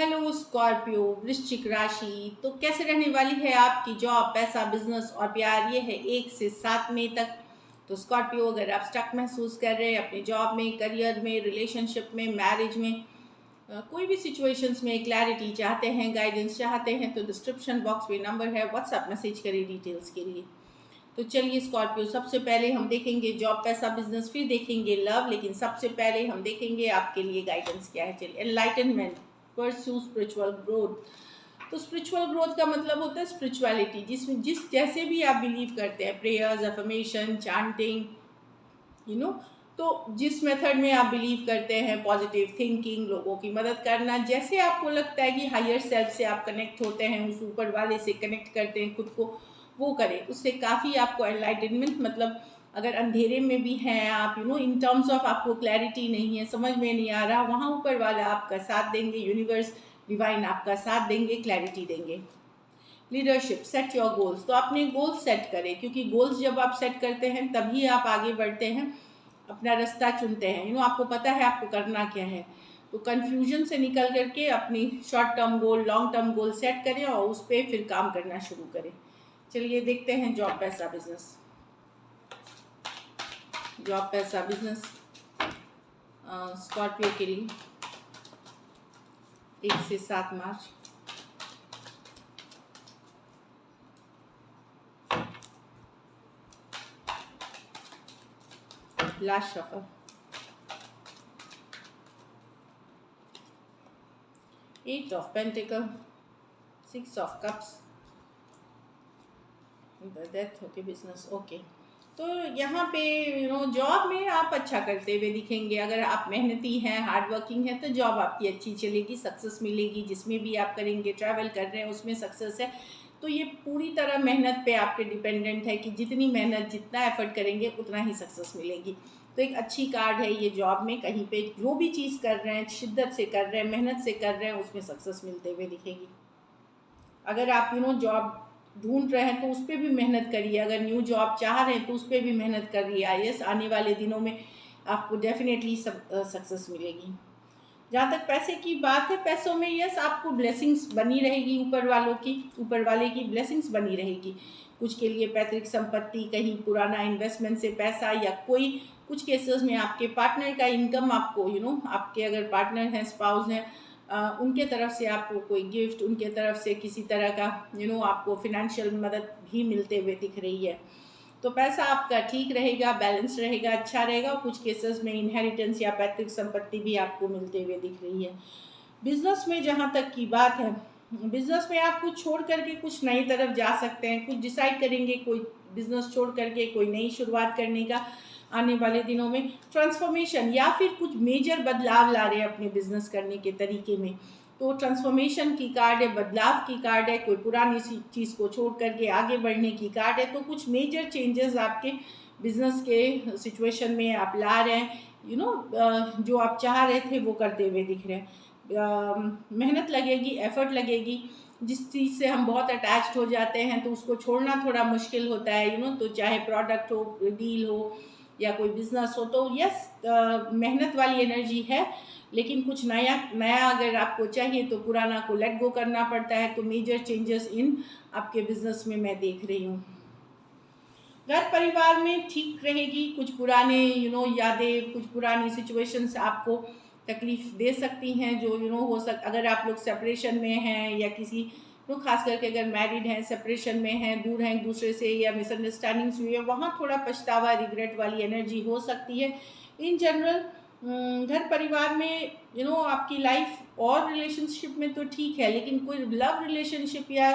Hello Scorpio वृश्चिक राशि। तो कैसे रहने वाली है आपकी जॉब, पैसा, बिजनेस और प्यार? ये है 1 से 7 मई तक। तो स्कॉर्पियो, अगर आप स्टक महसूस कर रहे हैं अपनी जॉब में, करियर में, रिलेशनशिप में, मैरिज में, कोई भी सिचुएशंस में क्लैरिटी चाहते हैं, गाइडेंस चाहते हैं, तो डिस्क्रिप्शन बॉक्स में नंबर है, व्हाट्सएप मैसेज करें डिटेल्स के लिए। तो चलिए स्कॉर्पियो, सबसे पहले हम देखेंगे जॉब, पैसा, बिजनेस, फिर देखेंगे लव, लेकिन सबसे पहले हम देखेंगे आपके लिए गाइडेंस क्या है। चलिए, एनलाइटनमेंट, परस्यू स्पिरिचुअल ग्रोथ। तो स्पिरिचुअल ग्रोथ का मतलब होता है स्पिरिचुअलिटी, जिसमें जिस जैसे भी आप बिलीव करते हैं, prayers, affirmation, chanting, you know तो जिस मेथड में आप बिलीव करते हैं, पॉजिटिव थिंकिंग, लोगों की मदद करना, जैसे आपको लगता है कि हायर सेल्फ से आप कनेक्ट होते हैं, उस ऊपर वाले से कनेक्ट करते हैं खुद को, वो करें। उससे काफ़ी आपको एनलाइटनमेंट, मतलब अगर अंधेरे में भी हैं आप, इन टर्म्स ऑफ आपको क्लैरिटी नहीं है, समझ में नहीं आ रहा, वहाँ ऊपर वाला आपका साथ देंगे, यूनिवर्स, डिवाइन आपका साथ देंगे, क्लैरिटी देंगे। Leadership, set your goals. तो अपने गोल्स सेट करें, क्योंकि गोल्स जब आप सेट करते हैं तभी आप आगे बढ़ते हैं, अपना रास्ता चुनते हैं। आपको पता है आपको करना क्या है। तो कन्फ्यूजन से निकल करके अपनी short term goal, long term goal set करें और उस पर फिर काम करना शुरू करें। चलिए देखते हैं जॉब, पैसा, बिजनेस। जॉब, पैसा, बिजनेस स्कॉर्पियो के लिए 1 से 7 March. Last shuffle, 8 of pentacles, 6 of cups, death. Okay, business. Okay, तो यहाँ पे जॉब में आप अच्छा करते हुए दिखेंगे। अगर आप मेहनती हैं, हार्ड वर्किंग हैं, तो जॉब आपकी अच्छी चलेगी, सक्सेस मिलेगी। जिसमें भी आप करेंगे, ट्रैवल कर रहे हैं, उसमें सक्सेस है। तो ये पूरी तरह मेहनत पे आपके डिपेंडेंट है कि जितनी मेहनत, जितना एफर्ट करेंगे, उतना ही सक्सेस मिलेगी। तो एक अच्छी कार्ड है ये जॉब में। कहीं पे जो भी चीज़ कर रहे हैं, शिद्दत से कर रहे हैं, मेहनत से कर रहे हैं, उसमें सक्सेस मिलते हुए दिखेगी। अगर आप जॉब ढूंढ रहे हैं तो उस पर भी मेहनत करिए। अगर न्यू जॉब चाह रहे हैं तो उस पर भी मेहनत करिए। आईएएस आने वाले दिनों में आपको डेफिनेटली सक्सेस मिलेगी। जहाँ तक पैसे की बात है, पैसों में यस आपको ब्लेसिंग्स बनी रहेगी, ऊपर वाले की ब्लेसिंग्स बनी रहेगी। कुछ के लिए पैतृक संपत्ति, कहीं पुराना इन्वेस्टमेंट से पैसा, या कोई कुछ केसेस में आपके पार्टनर का इनकम आपको, आपके अगर पार्टनर हैं, स्पाउस हैं, उनके तरफ से आपको कोई गिफ्ट, उनके तरफ से किसी तरह का आपको फिनेंशियल मदद भी मिलते हुए दिख रही है। तो पैसा आपका ठीक रहेगा, बैलेंस रहेगा, अच्छा रहेगा। और कुछ केसेस में इनहेरिटेंस या पैतृक संपत्ति भी आपको मिलते हुए दिख रही है। बिजनेस में जहाँ तक की बात है, बिजनेस में आप कुछ छोड़ करके कुछ नई तरफ जा सकते हैं। कुछ डिसाइड करेंगे, कोई बिजनेस छोड़ करके कोई नई शुरुआत करने का आने वाले दिनों में ट्रांसफॉर्मेशन, या फिर कुछ मेजर बदलाव ला रहे हैं अपने बिजनेस करने के तरीके में। तो ट्रांसफॉर्मेशन की कार्ड है, बदलाव की कार्ड है, कोई पुरानी सी चीज़ को छोड़ करके आगे बढ़ने की कार्ड है। तो कुछ मेजर चेंजेस आपके बिजनेस के सिचुएशन में आप ला रहे हैं। जो आप चाह रहे थे वो करते हुए दिख रहे हैं। मेहनत लगेगी, एफर्ट लगेगी। जिस चीज़ से हम बहुत अटैच्ड हो जाते हैं तो उसको छोड़ना थोड़ा मुश्किल होता है। तो चाहे प्रोडक्ट हो, डील हो, या कोई बिजनेस हो, तो यस मेहनत वाली एनर्जी है। लेकिन कुछ नया नया अगर आपको चाहिए तो पुराना को लेट गो करना पड़ता है। तो मेजर चेंजेस इन आपके बिजनेस में मैं देख रही हूँ। घर परिवार में ठीक रहेगी। कुछ पुराने यादें, कुछ पुरानी सिचुएशंस आपको तकलीफ दे सकती हैं, जो अगर आप लोग सेपरेशन में हैं, या किसी खास करके अगर मैरिड हैं, सेपरेशन में हैं, दूर हैं एक दूसरे से, या मिसअंडरस्टैंडिंग्स हुई है, वहाँ थोड़ा पछतावा, रिग्रेट वाली एनर्जी हो सकती है। इन जनरल घर परिवार में आपकी लाइफ और रिलेशनशिप में तो ठीक है, लेकिन कोई लव रिलेशनशिप या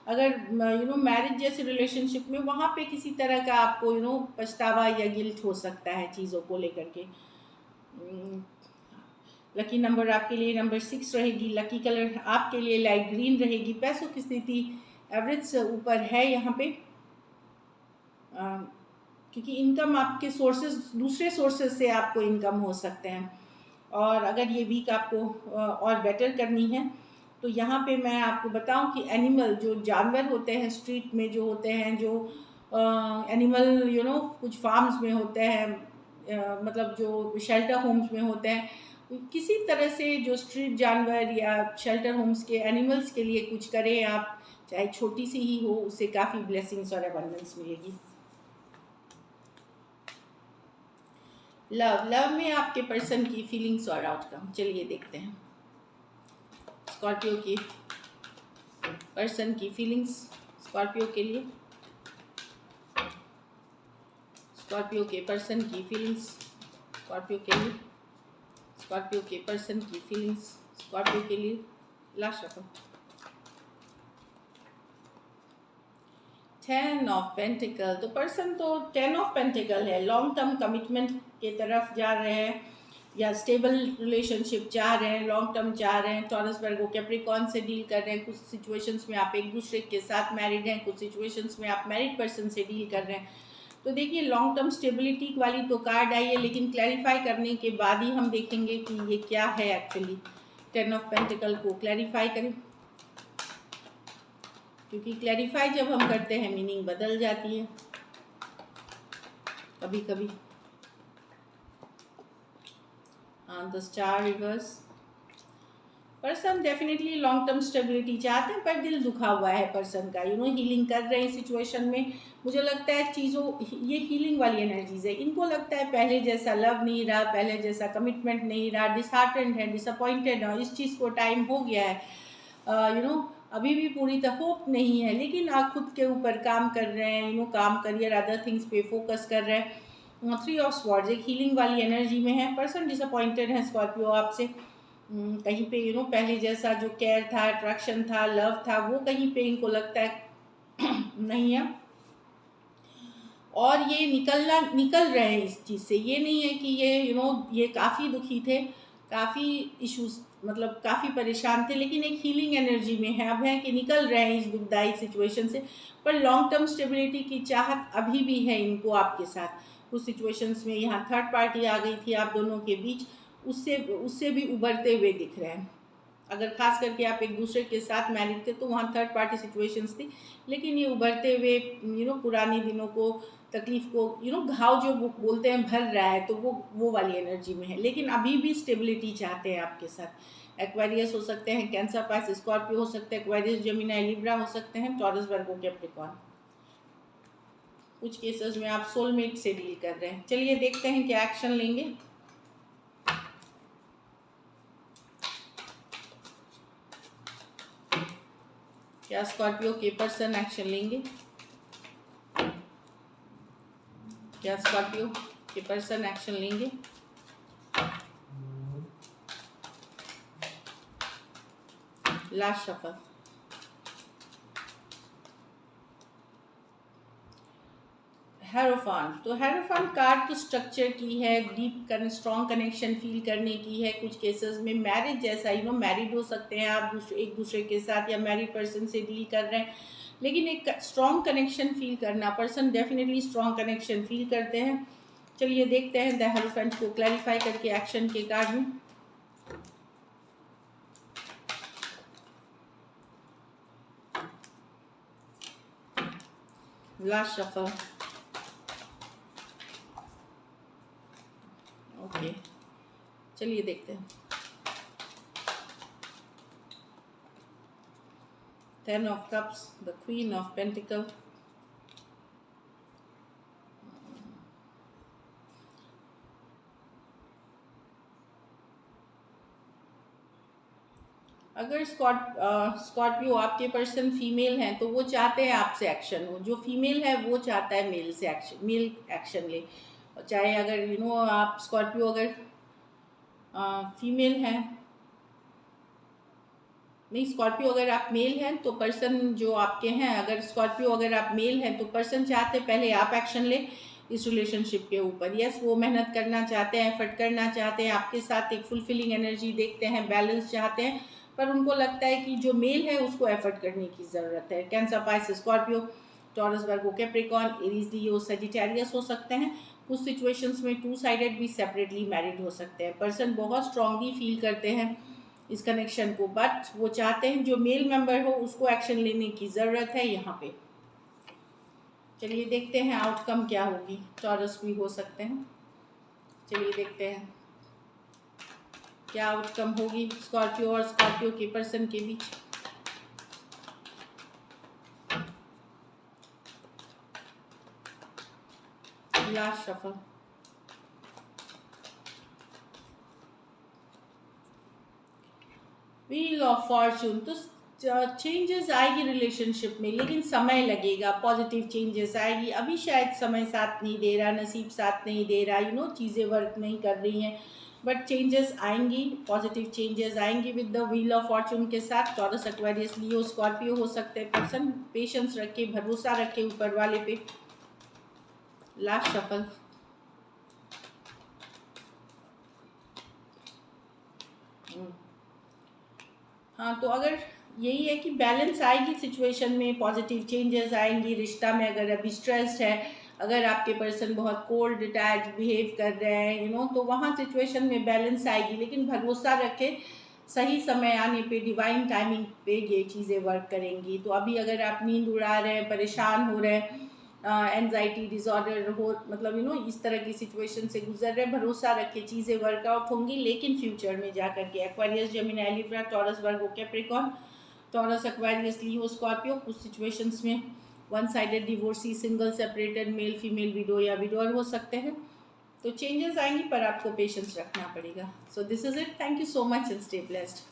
अगर मैरिज जैसे रिलेशनशिप में, वहाँ पे किसी तरह का आपको पछतावा या गिल्ट हो सकता है चीज़ों को लेकर के। लकी नंबर आपके लिए नंबर 6 रहेगी। लकी कलर आपके लिए लाइट ग्रीन रहेगी। पैसों की स्थिति एवरेज से ऊपर है यहाँ पे, क्योंकि इनकम आपके सोर्सेज, दूसरे सोर्सेज से आपको इनकम हो सकते हैं। और अगर ये वीक आपको और बेटर करनी है तो यहाँ पे मैं आपको बताऊं कि एनिमल, जो जानवर होते हैं स्ट्रीट में जो होते हैं, जो एनिमल कुछ फार्म्स में होते हैं, मतलब जो शेल्टर होम्स में होते हैं, किसी तरह से जो स्ट्रीट जानवर या शेल्टर होम्स के एनिमल्स के लिए कुछ करें आप, चाहे छोटी सी ही हो, उससे काफ़ी ब्लेसिंग्स और अबंडेंस मिलेगी। लव में आपके पर्सन की फीलिंग्स और आउटकम चलिए देखते हैं। स्कॉर्पियो की पर्सन की फीलिंग्स स्कॉर्पियो के लिए, स्कॉर्पियो के पर्सन की फीलिंग्स स्कॉर्पियो के लिए, स्कॉर्पियो के पर्सन की फीलिंग्स स्कॉर्पियो के लिए। लास्ट रखो। 10 ऑफ पेंटिकल, तो पर्सन तो 10 ऑफ पेंटिकल है, लॉन्ग टर्म कमिटमेंट के तरफ जा रहे हैं या स्टेबल रिलेशनशिप चाह रहे हैं, लॉन्ग टर्म चाह रहे हैं। टॉरस वर्गो कैप्रिकॉर्न से डील कर रहे हैं। कुछ सिचुएशंस में आप एक दूसरे के साथ मैरिड हैं, कुछ सिचुएशंस में आप मैरिड पर्सन से डील कर रहे हैं। तो देखिए लॉन्ग टर्म स्टेबिलिटी वाली तो कार्ड आई है, लेकिन क्लैरिफाई करने के बाद ही हम देखेंगे कि ये क्या है एक्चुअली। 10 ऑफ पेंटिकल को क्लैरिफाई करें, क्योंकि क्लैरिफाई जब हम करते हैं मीनिंग बदल जाती है कभी कभी। The star reverse, person definitely long term stability चाहते हैं, पर दिल दुखा हुआ है पर्सन का। हीलिंग कर रहे हैं सिचुएशन में। मुझे लगता है चीज़ों, ये हीलिंग वाली एनर्जीज है। इनको लगता है पहले जैसा लव नहीं रहा, पहले जैसा कमिटमेंट नहीं रहा, डिसहार्टेंड है, डिसअपॉइंटेड है, इस चीज़ को टाइम हो गया है। अभी भी पूरी तरह होप नहीं है, लेकिन आप खुद के ऊपर काम कर रहे हैं। काम, करियर, अदर थिंग्स पे फोकस कर रहे हैं। 3 ऑफ स्वॉर्ड्स एक हीलिंग वाली एनर्जी में है। पर्सन डिसअपॉइंटेड है स्कॉर्पियो आपसे। कहीं पे पहले जैसा जो केयर था, अट्रैक्शन था, लव था, वो कहीं पे इनको लगता है नहीं है। और ये निकल रहे हैं इस चीज़ से। ये नहीं है कि ये काफ़ी दुखी थे, काफ़ी इश्यूज, मतलब काफ़ी परेशान थे, लेकिन एक हीलिंग एनर्जी में है। अब है कि निकल रहे हैं इस दुखदाई सिचुएशन से। पर लॉन्ग टर्म स्टेबिलिटी की चाहत अभी भी है इनको आपके साथ। कुछ सिचुएशंस में यहाँ थर्ड पार्टी आ गई थी आप दोनों के बीच, उससे भी उभरते हुए दिख रहे हैं। अगर खास करके आप एक दूसरे के साथ मैरिड थे तो वहाँ थर्ड पार्टी सिचुएशंस थी, लेकिन ये उभरते हुए पुराने दिनों को, तकलीफ को घाव जो बोलते हैं भर रहा है, तो वो वाली एनर्जी में है। लेकिन अभी भी स्टेबिलिटी चाहते हैं आपके साथ। एक्वेरियस हो सकते हैं, कैंसर, पाइसेस, स्कॉर्पियो हो सकते हैं, एक्वेरियस, जेमिनी, लिब्रा हो सकते हैं, टॉरस, वर्गो, कैप्रिकॉर्न। कुछ केसेस में आप सोलमेट से डील कर रहे हैं। चलिए देखते हैं क्या एक्शन लेंगे। क्या स्कॉर्पियो के पर्सन एक्शन लेंगे? क्या स्कॉर्पियो के पर्सन एक्शन लेंगे? Last shuffle. हेरोफान, तो हेरोफान कार्ड तो स्ट्रक्चर की है, डीप स्ट्रॉन्ग कनेक्शन फील करने की है। कुछ केसेस में मैरिज जैसा मैरिड हो सकते हैं आप एक दूसरे के साथ, या मैरिड पर्सन से डील कर रहे हैं, लेकिन एक स्ट्रॉन्ग कनेक्शन फील करना। Person definitely strong connection feel करते हैं। चलिए देखते हैं द हेरोफेंट को क्लैरिफाई करके एक्शन के कार्ड में। Last shuffle. ओके, चलिए देखते हैं। 10 of cups, the queen of pentacle, अगर स्कॉर्पियो आपके पर्सन फीमेल हैं तो वो चाहते हैं आपसे एक्शन हो। जो फीमेल है वो चाहता है मेल एक्शन ले। चाहे अगर आप स्कॉर्पियो अगर फीमेल हैं, नहीं, स्कॉर्पियो अगर आप मेल हैं तो पर्सन जो आपके हैं, अगर स्कॉर्पियो अगर आप मेल हैं तो पर्सन चाहते पहले आप एक्शन लें इस रिलेशनशिप के ऊपर। यस, वो मेहनत करना चाहते हैं, एफर्ट करना चाहते हैं, आपके साथ एक फुलफिलिंग एनर्जी देखते हैं, बैलेंस चाहते हैं, पर उनको लगता है कि जो मेल है उसको एफर्ट करने की ज़रूरत है। कैंसर, पाइसेस, स्कॉर्पियो, टॉरस, वर्गो, कैप्रिकॉर्न, एरीज, लियो, सजिटेरियस हो सकते हैं। कुछ सिचुएशंस में 2 साइडेड भी सेपरेटली मैरिड हो सकते हैं। पर्सन बहुत स्ट्रांगली फील करते हैं इस कनेक्शन को, बट वो चाहते हैं जो मेल मेंबर हो उसको एक्शन लेने की ज़रूरत है यहाँ पे। चलिए देखते हैं आउटकम क्या होगी। टॉरस भी हो सकते हैं। चलिए देखते हैं। क्या आउटकम होगी स्कॉर्पियो और स्कॉर्पियो के पर्सन के बीच। Last shuffle. Wheel of fortune, तो चेंजेस आएगी रिलेशनशिप में, लेकिन समय लगेगा। पॉजिटिव चेंजेस आएगी, अभी शायद समय साथ नहीं दे रहा, नसीब साथ नहीं दे रहा, चीज़ें वर्क नहीं कर रही हैं, बट चेंजेस आएंगी, पॉजिटिव चेंजेस आएंगी with the wheel of Fortune के साथ। टॉरस, एक्वेरियस, लियो, स्कॉर्पियो हो सकते हैं पर्सन। पेशेंस रखे, भरोसा रखे ऊपर वाले पे। Last shuffle. हाँ, तो अगर यही है कि बैलेंस आएगी सिचुएशन में, पॉजिटिव चेंजेस आएंगी रिश्ता में। अगर अभी स्ट्रेस्ड है, अगर आपके पर्सन बहुत कोल्ड डिटैच बिहेव कर रहे हैं तो वहाँ सिचुएशन में बैलेंस आएगी, लेकिन भरोसा रखे, सही समय आने पे, डिवाइन टाइमिंग पे ये चीज़ें वर्क करेंगी। तो अभी अगर आप नींद उड़ा रहे हैं, परेशान हो रहे हैं, एनजाइटी डिसऑर्डर हो, मतलब इस तरह की सिचुएशन से गुजर रहे, भरोसा रखे चीज़ें वर्कआउट होंगी, लेकिन फ्यूचर में जा करके। एक्वेरियस, जेमिनी, लिब्रा, टॉरस, वर्गो, कैप्रिकॉर्न, टॉरस, एक्वेरियस, लियो, स्कॉर्पियो, कुछ सिचुएशंस में one sided divorcee, single, separated, male female, window या विडोअर हो सकते हैं। तो चेंजेस आएंगी, पर आपको पेशेंस रखना पड़ेगा। So this is it, thank you so much and stay blessed.